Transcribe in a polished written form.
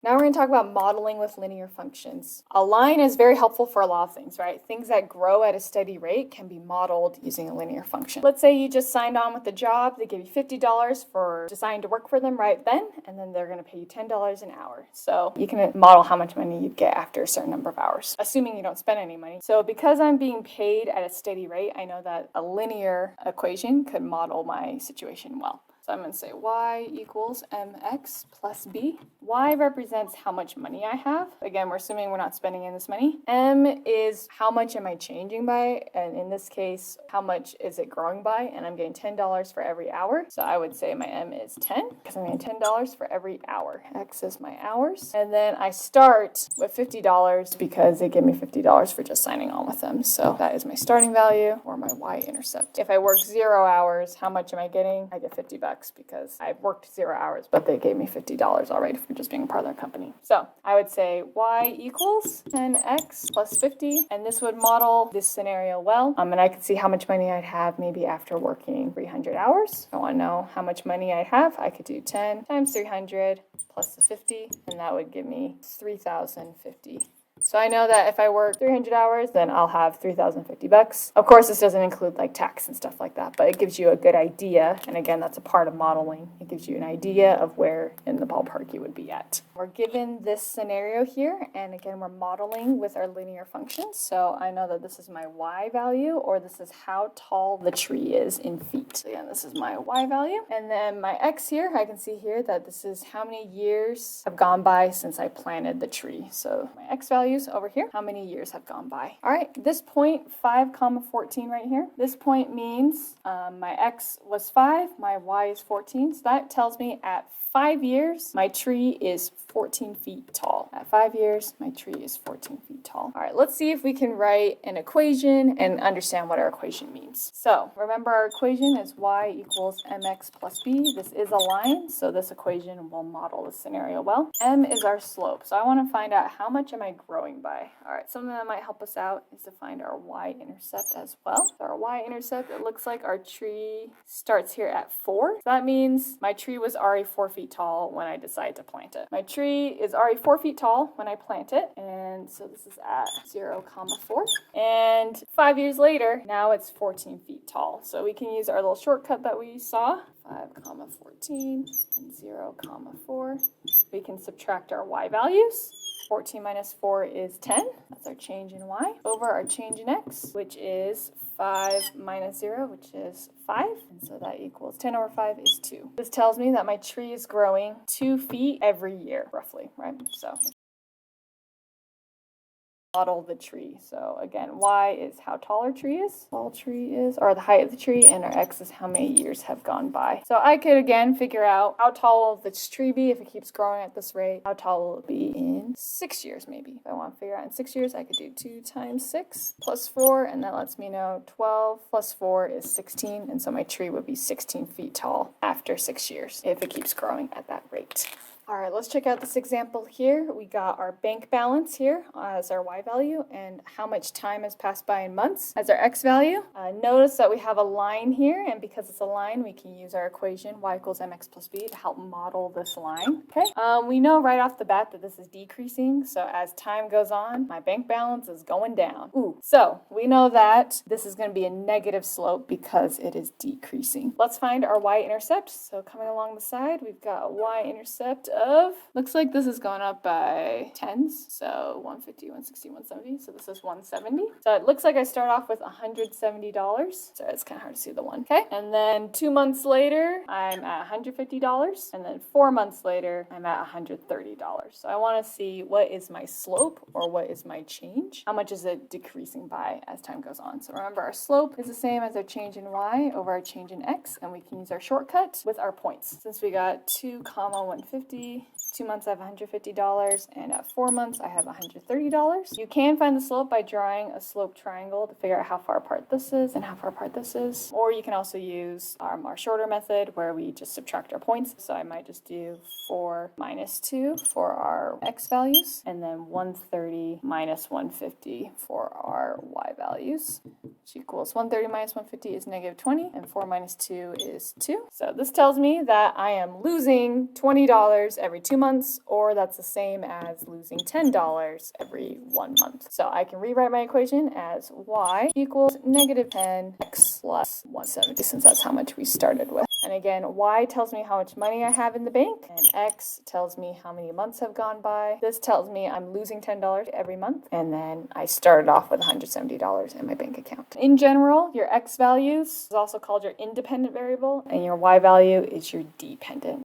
Now we're going to talk about modeling with linear functions. A line is very helpful for a lot of things, right? Things that grow at a steady rate can be modeled using a linear function. Let's say you just signed on with the job. They give you $50 for deciding to work for them right then, and then they're going to pay you $10 an hour. So you can model how much money you'd get after a certain number of hours, assuming you don't spend any money. So because I'm being paid at a steady rate, I know that a linear equation could model my situation well. So I'm going to say y equals mx plus b. Y represents how much money I have. Again, we're assuming we're not spending in this money. M is how much am I changing by, and in this case, how much is it growing by, and I'm getting $10 for every hour. So I would say my M is 10 because I'm getting $10 for every hour. X is my hours. And then I start with $50 because they give me $50 for just signing on with them. So that is my starting value or my y-intercept. If I work 0 hours, how much am I getting? I get $50 because I've worked 0 hours, but they gave me $50 already for just being part of their company. So I would say y equals 10x plus 50, and this would model this scenario well. And I could see how much money I'd have maybe after working 300 hours. I want to know how much money I have. I could do 10 times 300 plus the 50, and that would give me 3,050. So I know that if I work 300 hours, then I'll have $3,050. Of course, this doesn't include like tax and stuff like that, but it gives you a good idea. And again, that's a part of modeling. It gives you an idea of where in the ballpark you would be at. We're given this scenario here, and again, we're modeling with our linear functions. So I know that this is my y value, or this is how tall the tree is in feet. So again, this is my y value. And then my x here, I can see here that this is how many years have gone by since I planted the tree. So my x value over here, how many years have gone by. All right, this point 5, 14 right here. This point means my x was 5, my y is 14. So that tells me at 5 years, my tree is 14 feet tall. At 5 years, my tree is 14 feet tall. All right, let's see if we can write an equation and understand what our equation means. So remember, our equation is y equals mx plus b. This is a line, so this equation will model the scenario well. M is our slope, so I want to find out how much am I growing by. All right, something that might help us out is to find our y-intercept as well. So our y-intercept, it looks like our tree starts here at 4. So that means my tree was already 4 feet tall when I decided to plant it. My tree is already 4 feet tall when I plant it, and so this is at 0, 4. And 5 years later, now it's 14 feet tall. So we can use our little shortcut that we saw, 5, 14, and 0, 4. We can subtract our y values. 14 minus 4 is 10. That's our change in y over our change in x, which is 5 minus 0, which is 5. And so that equals 10 over 5 is 2. This tells me that my tree is growing 2 feet every year, roughly, right? So model the tree. So again, y is how tall our tree is, or the height of the tree, and our x is how many years have gone by. So I could again figure out how tall will this tree be if it keeps growing at this rate. How tall will it be in 6 years maybe? If I want to figure out in 6 years, I could do 2 times 6 plus 4, and that lets me know 12 plus 4 is 16, and so my tree would be 16 feet tall after 6 years if it keeps growing at that rate. All right, let's check out this example here. We got our bank balance here as our y value and how much time has passed by in months as our x value. Notice that we have a line here, and because it's a line, we can use our equation y equals mx plus b to help model this line. Okay. We know right off the bat that this is decreasing, so as time goes on, my bank balance is going down. So we know that this is going to be a negative slope because it is decreasing. Let's find our y-intercept. So coming along the side, we've got a y-intercept of, looks like this has gone up by tens, so 150, 160, 170, so this is 170. So it looks like I start off with $170. So it's kind of hard to see the one, okay? And then 2 months later, I'm at $150, and then 4 months later, I'm at $130. So I want to see what is my slope, or what is my change? How much is it decreasing by as time goes on? So remember, our slope is the same as our change in y over our change in x, and we can use our shortcut with our points. Since we got 2, 150, 2 months I have $150, and at 4 months I have $130. You can find the slope by drawing a slope triangle to figure out how far apart this is and how far apart this is. Or you can also use our shorter method where we just subtract our points. So I might just do 4 minus 2 for our x values, and then 130 minus 150 for our y values, which equals 130 minus 150 is negative 20, and 4 minus 2 is 2. So this tells me that I am losing $20 every 2 months, or that's the same as losing $10 every 1 month. So I can rewrite my equation as y equals negative 10x plus 170, since that's how much we started with. And again, y tells me how much money I have in the bank, and x tells me how many months have gone by. This tells me I'm losing $10 every month, and then I started off with $170 in my bank account. In general, your x values is also called your independent variable, and your y value is your dependent